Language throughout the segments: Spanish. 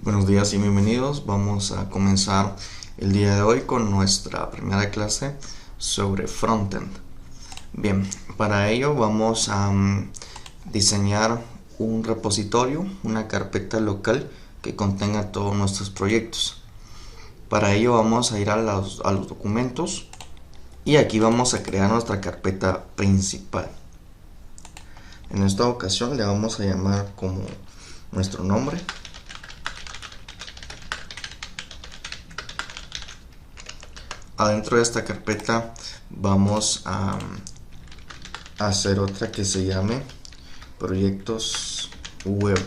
Buenos días y bienvenidos. Vamos a comenzar el día de hoy con nuestra primera clase sobre frontend. Bien, para ello vamos a diseñar un repositorio, una carpeta local que contenga todos nuestros proyectos. Para ello vamos a ir a los documentos y aquí vamos a crear nuestra carpeta principal. En esta ocasión le vamos a llamar como nuestro nombre. Adentro de esta carpeta vamos a hacer otra que se llame proyectos web.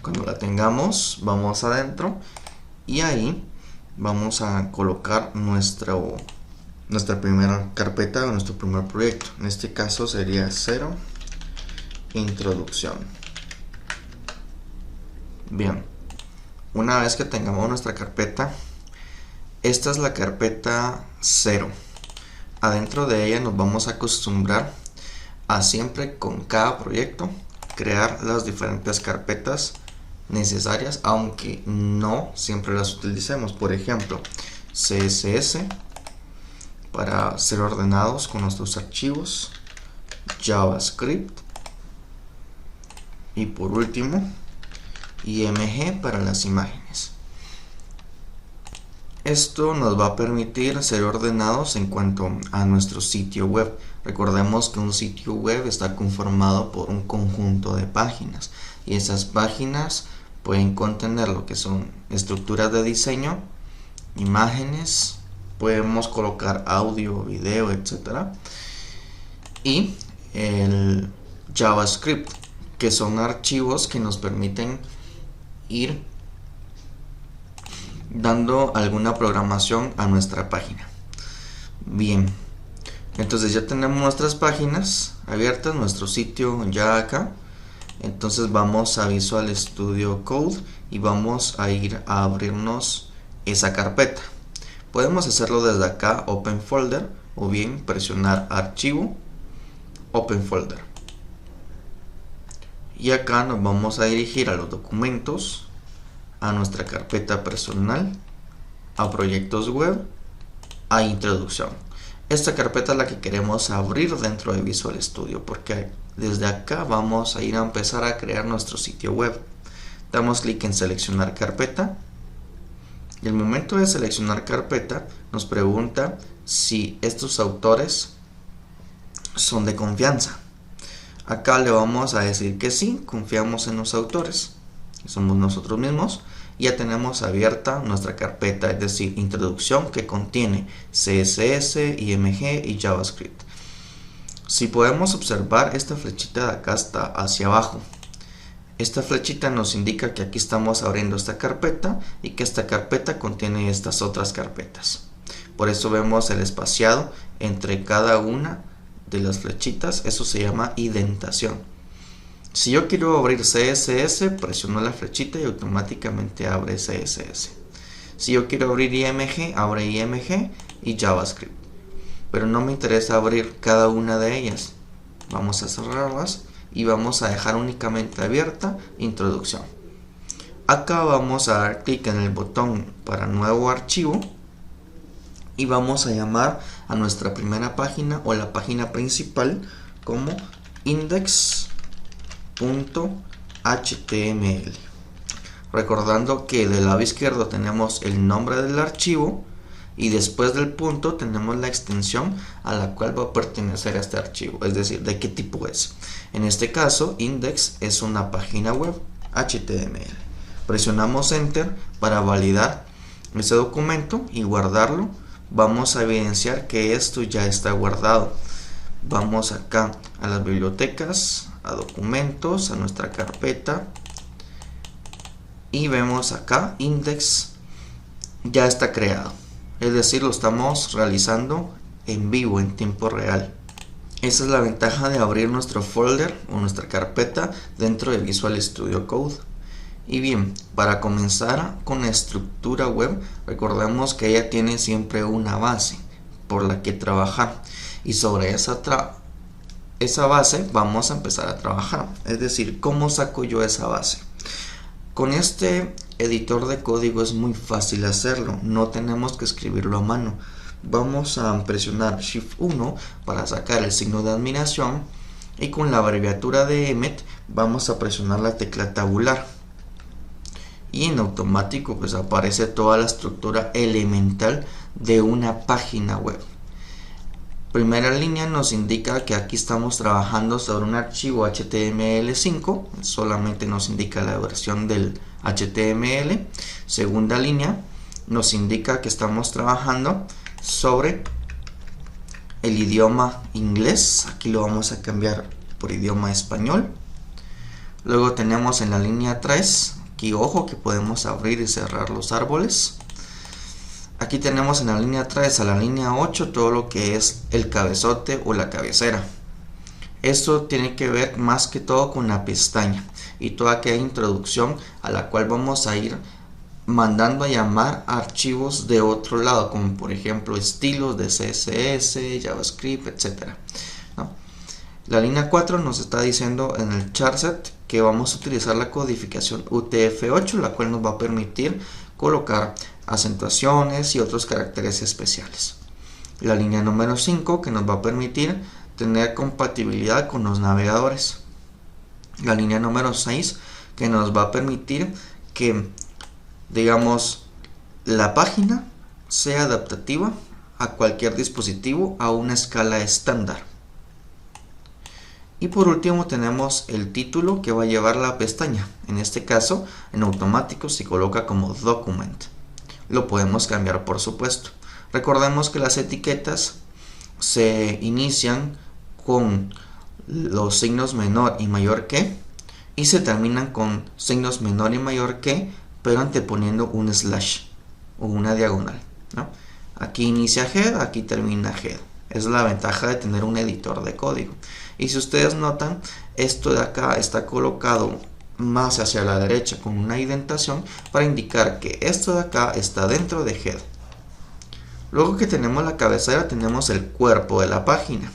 Cuando la tengamos, vamos adentro y ahí vamos a colocar nuestra primera carpeta o nuestro primer proyecto. En este caso sería 0 introducción. Bien, una vez que tengamos nuestra carpeta, esta es la carpeta 0. Adentro de ella nos vamos a acostumbrar a siempre con cada proyecto crear las diferentes carpetas necesarias, aunque no siempre las utilicemos. Por ejemplo, CSS para ser ordenados con nuestros archivos, JavaScript y por último IMG para las imágenes. Esto nos va a permitir ser ordenados en cuanto a nuestro sitio web. Recordemos que un sitio web está conformado por un conjunto de páginas y esas páginas pueden contener lo que son estructuras de diseño, imágenes, podemos colocar audio, video, etc. Y el JavaScript, que son archivos que nos permiten ir dando alguna programación a nuestra página. Bien, entonces ya tenemos nuestras páginas abiertas, nuestro sitio ya acá. Entonces vamos a Visual Studio Code y vamos a ir a abrirnos esa carpeta. Podemos hacerlo desde acá, Open Folder, o bien presionar Archivo, Open Folder. Y acá nos vamos a dirigir a los documentos, a nuestra carpeta personal, a proyectos web, a introducción. Esta carpeta es la que queremos abrir dentro de Visual Studio, porque desde acá vamos a ir a empezar a crear nuestro sitio web. Damos clic en seleccionar carpeta y al momento de seleccionar carpeta nos pregunta si estos autores son de confianza. Acá le vamos a decir que sí, confiamos en los autores, somos nosotros mismos. Ya tenemos abierta nuestra carpeta, es decir, introducción, que contiene CSS, IMG y JavaScript. Si podemos observar, esta flechita de acá está hacia abajo. Esta flechita nos indica que aquí estamos abriendo esta carpeta y que esta carpeta contiene estas otras carpetas. Por eso vemos el espaciado entre cada una de las flechitas, eso se llama indentación. Si yo quiero abrir CSS, presiono la flechita y automáticamente abre CSS. Si yo quiero abrir IMG, abre IMG y JavaScript. Pero no me interesa abrir cada una de ellas. Vamos a cerrarlas y vamos a dejar únicamente abierta introducción. Acá vamos a dar clic en el botón para nuevo archivo y vamos a llamar a nuestra primera página o la página principal como index.html. Recordando que del lado izquierdo tenemos el nombre del archivo y después del punto tenemos la extensión a la cual va a pertenecer este archivo, es decir, de qué tipo es. En este caso, index es una página web HTML. Presionamos enter para validar ese documento y guardarlo. Vamos a evidenciar que esto ya está guardado. Vamos acá a las bibliotecas, a documentos, a nuestra carpeta y vemos acá index ya está creado, es decir, lo estamos realizando en vivo, en tiempo real. Esa es la ventaja de abrir nuestro folder o nuestra carpeta dentro de Visual Studio Code. Y bien, para comenzar con la estructura web, recordemos que ella tiene siempre una base por la que trabajar y sobre esa base vamos a empezar a trabajar. Es decir, ¿cómo saco yo esa base? Con este editor de código es muy fácil hacerlo, no tenemos que escribirlo a mano. Vamos a presionar Shift 1 para sacar el signo de admiración y con la abreviatura de Emmet vamos a presionar la tecla tabular y en automático pues aparece toda la estructura elemental de una página web. Primera línea nos indica que aquí estamos trabajando sobre un archivo HTML5, solamente nos indica la versión del HTML. Segunda línea nos indica que estamos trabajando sobre el idioma inglés, aquí lo vamos a cambiar por idioma español. Luego tenemos en la línea 3, aquí ojo que podemos abrir y cerrar los árboles. Aquí tenemos en la línea 3 a la línea 8 todo lo que es el cabezote o la cabecera. Esto tiene que ver más que todo con la pestaña y toda aquella introducción a la cual vamos a ir mandando a llamar archivos de otro lado, como por ejemplo estilos de CSS, JavaScript, etc. ¿no? La línea 4 nos está diciendo en el charset que vamos a utilizar la codificación UTF-8, la cual nos va a permitir colocar acentuaciones y otros caracteres especiales. La línea número 5 que nos va a permitir tener compatibilidad con los navegadores. La línea número 6 que nos va a permitir que, digamos, la página sea adaptativa a cualquier dispositivo a una escala estándar. Y por último tenemos el título que va a llevar la pestaña. En este caso, en automático se coloca como Document. Lo podemos cambiar, por supuesto. Recordemos que las etiquetas se inician con los signos menor y mayor que y se terminan con signos menor y mayor que, pero anteponiendo un slash o una diagonal, ¿no? Aquí inicia head, aquí termina head. Es la ventaja de tener un editor de código. Y si ustedes notan, esto de acá está colocado más hacia la derecha con una indentación para indicar que esto de acá está dentro de head. Luego que tenemos la cabecera, tenemos el cuerpo de la página,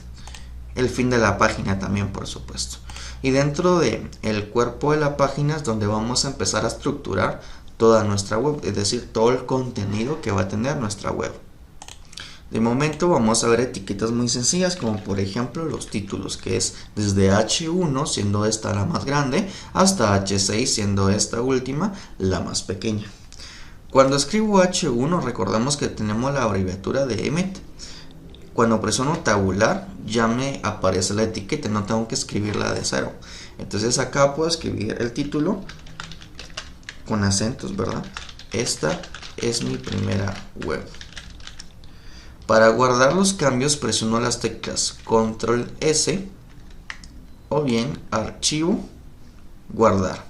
el fin de la página también, por supuesto. Y dentro de el cuerpo de la página es donde vamos a empezar a estructurar toda nuestra web, es decir, todo el contenido que va a tener nuestra web. De momento vamos a ver etiquetas muy sencillas, como por ejemplo los títulos, que es desde H1 siendo esta la más grande hasta H6 siendo esta última la más pequeña. Cuando escribo H1 recordemos que tenemos la abreviatura de Emmet. Cuando presiono tabular ya me aparece la etiqueta, no tengo que escribirla de cero. Entonces acá puedo escribir el título con acentos, ¿verdad? Esta es mi primera web. Para guardar los cambios presiono las teclas Control S o bien Archivo, Guardar.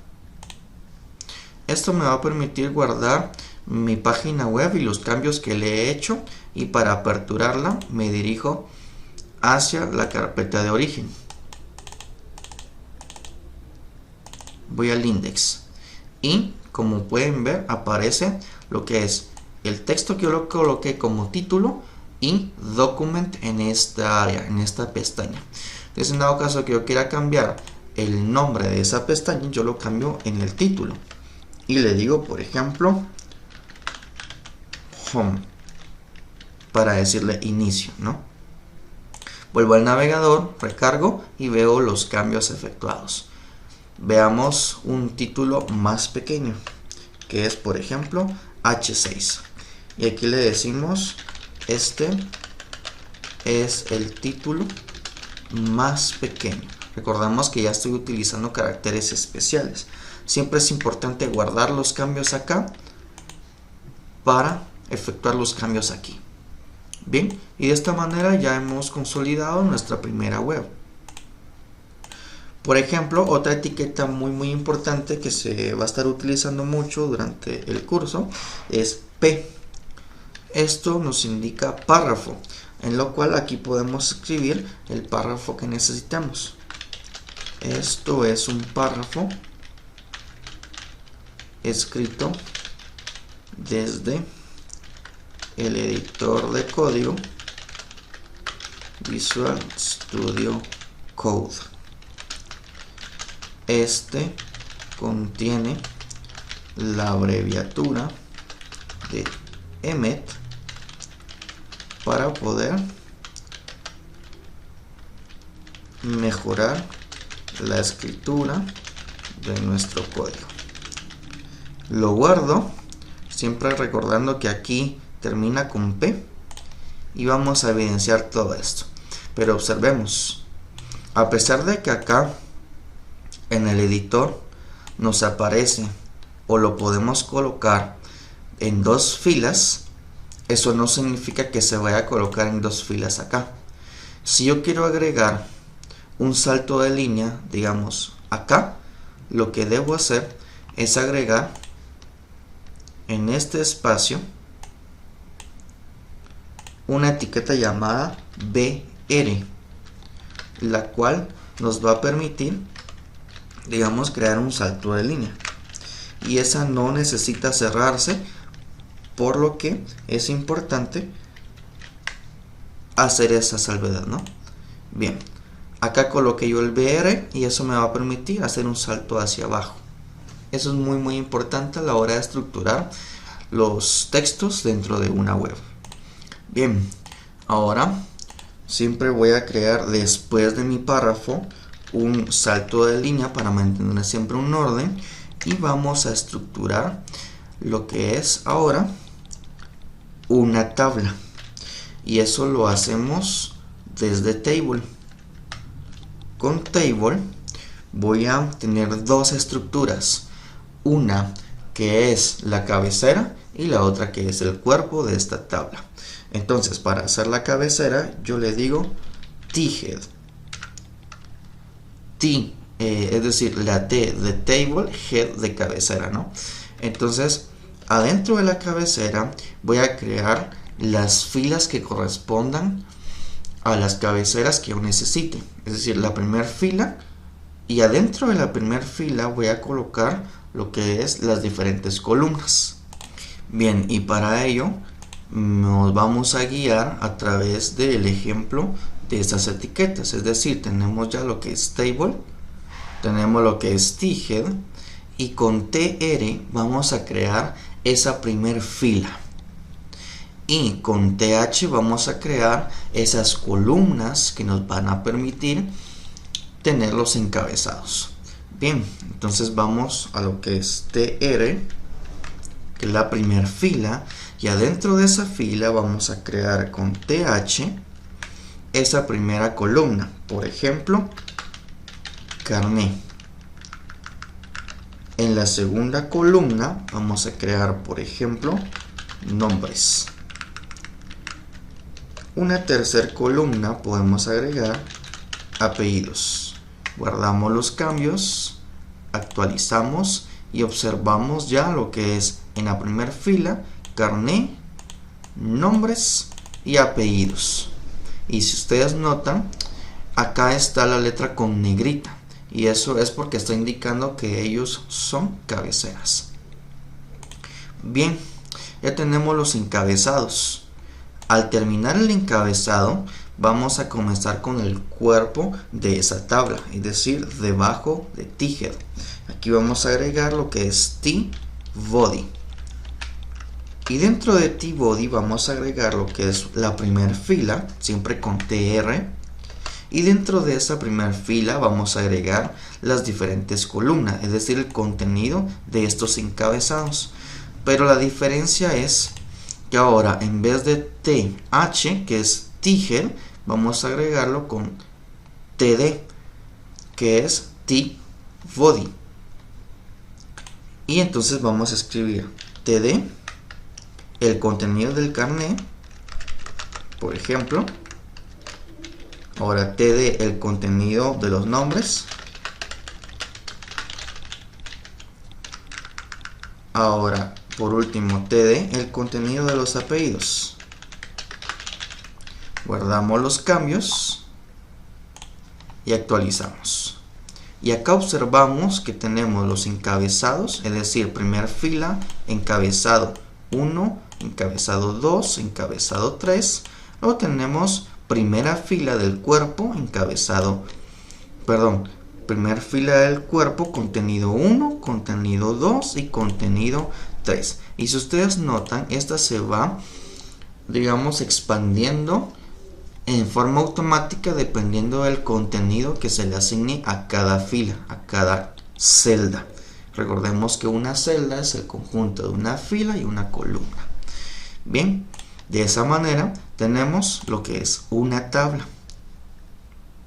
Esto me va a permitir guardar mi página web y los cambios que le he hecho, y para aperturarla me dirijo hacia la carpeta de origen. Voy al index y como pueden ver aparece lo que es el texto que yo lo coloqué como título y document en esta área, en esta pestaña. Entonces en dado caso que yo quiera cambiar el nombre de esa pestaña, yo lo cambio en el título y le digo por ejemplo home para decirle inicio, ¿no? Vuelvo al navegador, recargo y veo los cambios efectuados. Veamos un título más pequeño que es por ejemplo H6 y aquí le decimos este es el título más pequeño. Recordamos que ya estoy utilizando caracteres especiales. Siempre es importante guardar los cambios acá para efectuar los cambios aquí. Bien, y de esta manera ya hemos consolidado nuestra primera web. Por ejemplo, otra etiqueta muy importante que se va a estar utilizando mucho durante el curso es P. Esto nos indica párrafo, en lo cual aquí podemos escribir el párrafo que necesitamos. Esto es un párrafo escrito desde el editor de código Visual Studio Code. Este contiene la abreviatura de Emmet para poder mejorar la escritura de nuestro código. Lo guardo, siempre recordando que aquí termina con P, y vamos a evidenciar todo esto. Pero observemos, a pesar de que acá en el editor nos aparece o lo podemos colocar en dos filas, eso no significa que se vaya a colocar en dos filas acá. Si yo quiero agregar un salto de línea, digamos acá, lo que debo hacer es agregar en este espacio una etiqueta llamada BR, la cual nos va a permitir, digamos, crear un salto de línea, y esa no necesita cerrarse, por lo que es importante hacer esa salvedad, ¿no? Bien, acá coloqué yo el BR y eso me va a permitir hacer un salto hacia abajo. Eso es muy importante a la hora de estructurar los textos dentro de una web. Bien, ahora siempre voy a crear después de mi párrafo un salto de línea para mantener siempre un orden, y vamos a estructurar lo que es ahora una tabla, y eso lo hacemos desde table. Con table voy a tener dos estructuras, una que es la cabecera y la otra que es el cuerpo de esta tabla. Entonces, para hacer la cabecera yo le digo T-head, es decir, la T de table, head de cabecera, ¿no? Entonces, adentro de la cabecera voy a crear las filas que correspondan a las cabeceras que yo necesite, es decir, la primera fila, y adentro de la primera fila voy a colocar lo que es las diferentes columnas. Bien, y para ello nos vamos a guiar a través del ejemplo de estas etiquetas, es decir, tenemos ya lo que es table, tenemos lo que es T-head, y con TR vamos a crear esa primer fila, y con TH vamos a crear esas columnas que nos van a permitir tener los encabezados. Bien, entonces vamos a lo que es TR, que es la primera fila, y adentro de esa fila vamos a crear con TH esa primera columna, por ejemplo, carné. En la segunda columna vamos a crear, por ejemplo, nombres. Una tercera columna podemos agregar apellidos. Guardamos los cambios, actualizamos y observamos ya lo que es en la primera fila carné, nombres y apellidos. Y si ustedes notan, acá está la letra con negrita, y eso es porque está indicando que ellos son cabeceras. Bien, ya tenemos los encabezados. Al terminar el encabezado vamos a comenzar con el cuerpo de esa tabla, es decir, debajo de T-head. Aquí vamos a agregar lo que es T-body, y dentro de T-body vamos a agregar lo que es la primera fila, siempre con TR, y dentro de esa primera fila vamos a agregar las diferentes columnas, es decir, el contenido de estos encabezados. Pero la diferencia es que ahora en vez de TH, que es T-head, vamos a agregarlo con TD, que es T-body. Y entonces vamos a escribir TD, el contenido del carné, por ejemplo. Ahora TD, el contenido de los nombres. Ahora, por último, TD, el contenido de los apellidos. Guardamos los cambios y actualizamos. Y acá observamos que tenemos los encabezados, es decir, primera fila, encabezado 1, encabezado 2, encabezado 3. Luego tenemos primera fila del cuerpo, Primer fila del cuerpo, contenido 1, contenido 2 y contenido 3. Y si ustedes notan, esta se va, digamos, expandiendo en forma automática dependiendo del contenido que se le asigne a cada fila, a cada celda. Recordemos que una celda es el conjunto de una fila y una columna. Bien, de esa manera tenemos lo que es una tabla.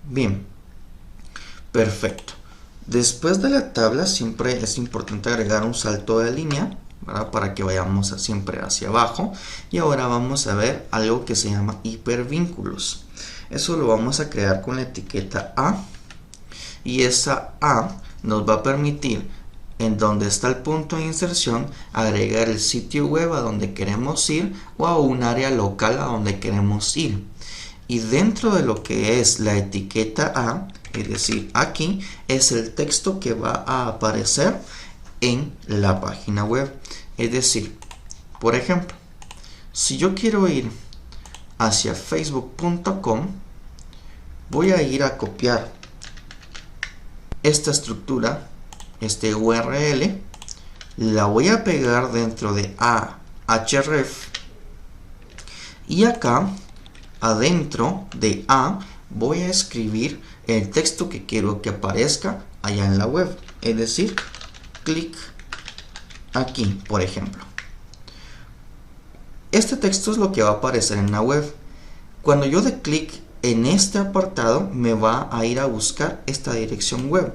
Bien, perfecto. Después de la tabla siempre es importante agregar un salto de línea, ¿verdad? Para que vayamos siempre hacia abajo. Y ahora vamos a ver algo que se llama hipervínculos. Eso lo vamos a crear con la etiqueta A. Y esa A nos va a permitir, en donde está el punto de inserción, agregar el sitio web a donde queremos ir o a un área local a donde queremos ir. Y dentro de lo que es la etiqueta A, es decir, aquí es el texto que va a aparecer en la página web. Es decir, por ejemplo, si yo quiero ir hacia facebook.com, voy a ir a copiar esta estructura, este URL, la voy a pegar dentro de Ahref y acá adentro de A voy a escribir el texto que quiero que aparezca allá en la web, es decir, clic aquí, por ejemplo. Este texto es lo que va a aparecer en la web. Cuando yo dé clic en este apartado, me va a ir a buscar esta dirección web.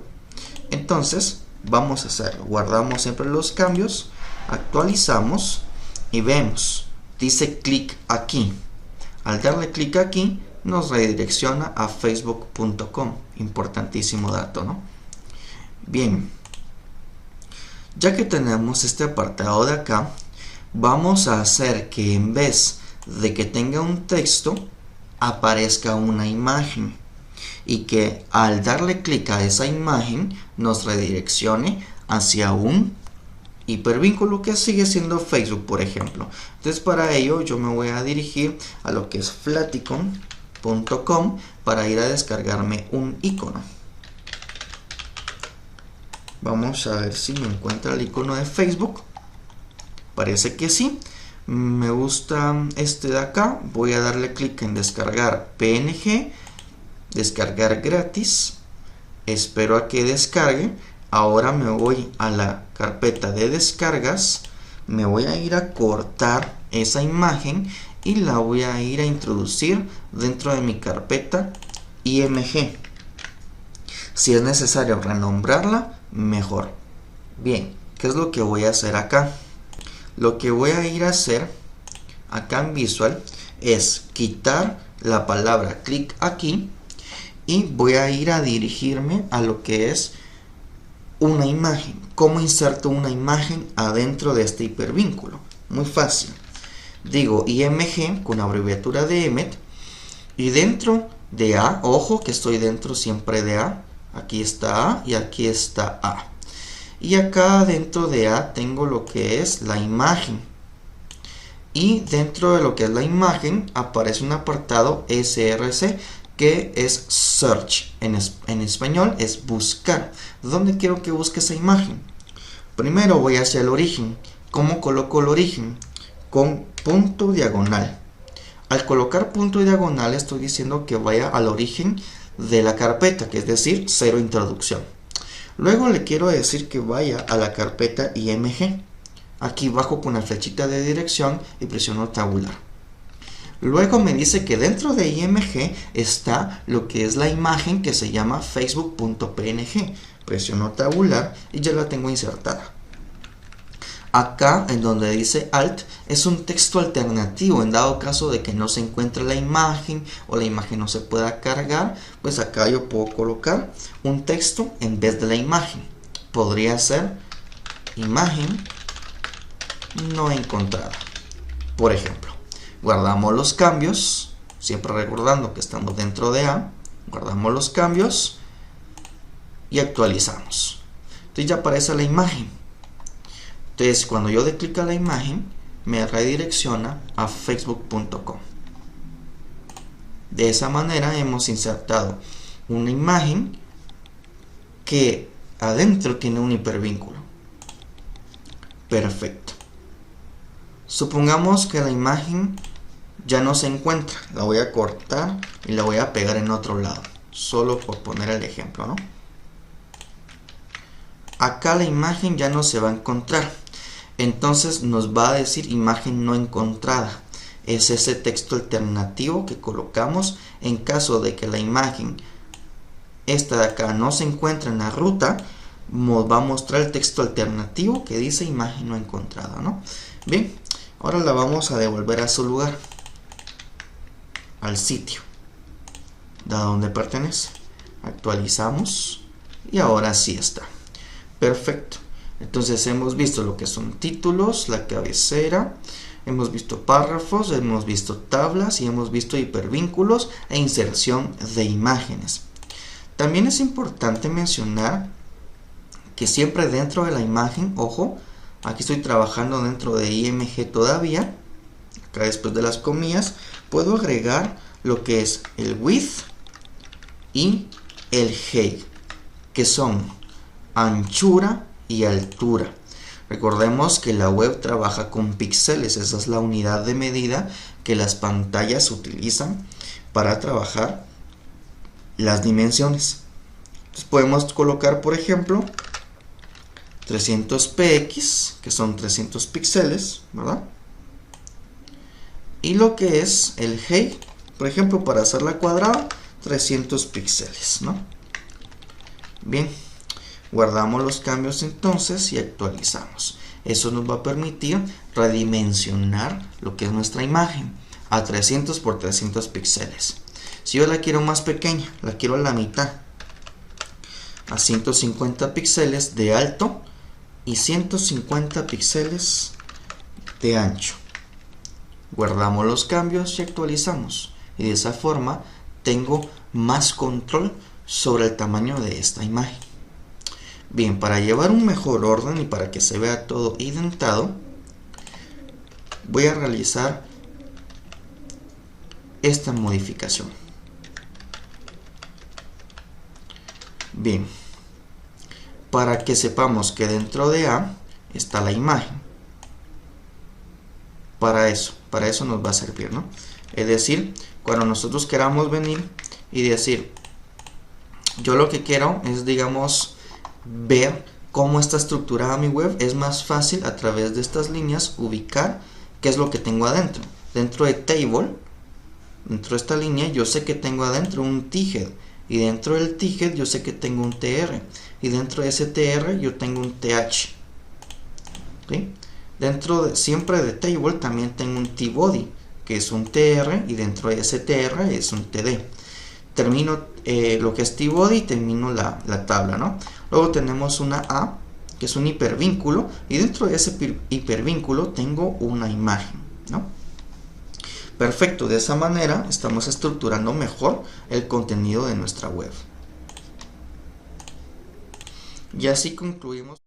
Entonces vamos a hacerlo, guardamos siempre los cambios, actualizamos y vemos, dice clic aquí. Al darle clic aquí nos redirecciona a facebook.com. Importantísimo dato, ¿no? Bien, ya que tenemos este apartado de acá, vamos a hacer que en vez de que tenga un texto aparezca una imagen y que al darle clic a esa imagen nos redireccione hacia un hipervínculo que sigue siendo Facebook, por ejemplo. Entonces para ello yo me voy a dirigir a lo que es flaticon.com para ir a descargarme un icono. Vamos a ver si me encuentra el icono de Facebook. Parece que sí. Me gusta este de acá. Voy a darle clic en descargar PNG, descargar gratis. Espero a que descargue. Ahora me voy a la carpeta de descargas, me voy a ir a cortar esa imagen y la voy a ir a introducir dentro de mi carpeta IMG. Si es necesario renombrarla, mejor. Bien, ¿qué es lo que voy a hacer acá? Lo que voy a ir a hacer acá en Visual es quitar la palabra clic aquí y voy a ir a dirigirme a lo que es una imagen. ¿Cómo inserto una imagen adentro de este hipervínculo? Muy fácil. Digo IMG con abreviatura de Emmet y dentro de A, ojo que estoy dentro siempre de A. Aquí está A y aquí está A. Y acá dentro de A tengo lo que es la imagen. Y dentro de lo que es la imagen aparece un apartado SRC que es Search, en español es buscar. ¿Dónde quiero que busque esa imagen? Primero voy hacia el origen. ¿Cómo coloco el origen? Con punto diagonal. Al colocar punto diagonal estoy diciendo que vaya al origen de la carpeta, que es decir, cero introducción. Luego le quiero decir que vaya a la carpeta IMG. Aquí bajo con la flechita de dirección y presiono tabular. Luego me dice que dentro de IMG está lo que es la imagen que se llama facebook.png. Presiono tabular y ya la tengo insertada. Acá en donde dice Alt es un texto alternativo en dado caso de que no se encuentre la imagen o la imagen no se pueda cargar, pues acá yo puedo colocar un texto en vez de la imagen. Podría ser imagen no encontrada, por ejemplo. Guardamos los cambios, siempre recordando que estamos dentro de A, guardamos los cambios y actualizamos. Entonces ya aparece la imagen. Entonces cuando yo dé clic a la imagen, me redirecciona a facebook.com. De esa manera hemos insertado una imagen que adentro tiene un hipervínculo. Perfecto. Supongamos que la imagen ya no se encuentra. La voy a cortar y la voy a pegar en otro lado. Solo por poner el ejemplo, ¿no? Acá la imagen ya no se va a encontrar. Entonces nos va a decir imagen no encontrada. Es ese texto alternativo que colocamos en caso de que la imagen esta de acá no se encuentra en la ruta. Nos va a mostrar el texto alternativo que dice imagen no encontrada, ¿no? Bien, ahora la vamos a devolver a su lugar, al sitio de donde pertenece. Actualizamos y ahora sí está. Perfecto. Entonces hemos visto lo que son títulos, la cabecera, hemos visto párrafos, hemos visto tablas y hemos visto hipervínculos e inserción de imágenes. También es importante mencionar que siempre dentro de la imagen, ojo, aquí estoy trabajando dentro de IMG todavía, acá después de las comillas, puedo agregar lo que es el width y el height, que son anchura y altura. Recordemos que la web trabaja con píxeles, esa es la unidad de medida que las pantallas utilizan para trabajar las dimensiones. Entonces podemos colocar, por ejemplo, 300px, que son 300 píxeles, ¿verdad? Y lo que es el height, por ejemplo, para hacerla cuadrada, 300 píxeles, ¿no? Bien, guardamos los cambios entonces y actualizamos. Eso nos va a permitir redimensionar lo que es nuestra imagen a 300 por 300 píxeles. Si yo la quiero más pequeña, la quiero a la mitad, a 150 píxeles de alto y 150 píxeles de ancho. Guardamos los cambios y actualizamos. Y de esa forma tengo más control sobre el tamaño de esta imagen. Bien, para llevar un mejor orden y para que se vea todo identado, voy a realizar esta modificación. Bien, para que sepamos que dentro de A está la imagen. Para eso nos va a servir, ¿no? Es decir, cuando nosotros queramos venir y decir, yo lo que quiero es, digamos, ver cómo está estructurada mi web, es más fácil a través de estas líneas ubicar qué es lo que tengo adentro. Dentro de table, dentro de esta línea, yo sé que tengo adentro un t-head, y dentro del t-head yo sé que tengo un tr, y dentro de ese tr yo tengo un th. ¿Sí? Siempre de table también tengo un t-body, que es un tr, y dentro de ese tr es un td. Termino lo que es t-body y termino la tabla, ¿no? Luego tenemos una A, que es un hipervínculo, y dentro de ese hipervínculo tengo una imagen, ¿no? Perfecto, de esa manera estamos estructurando mejor el contenido de nuestra web. Y así concluimos.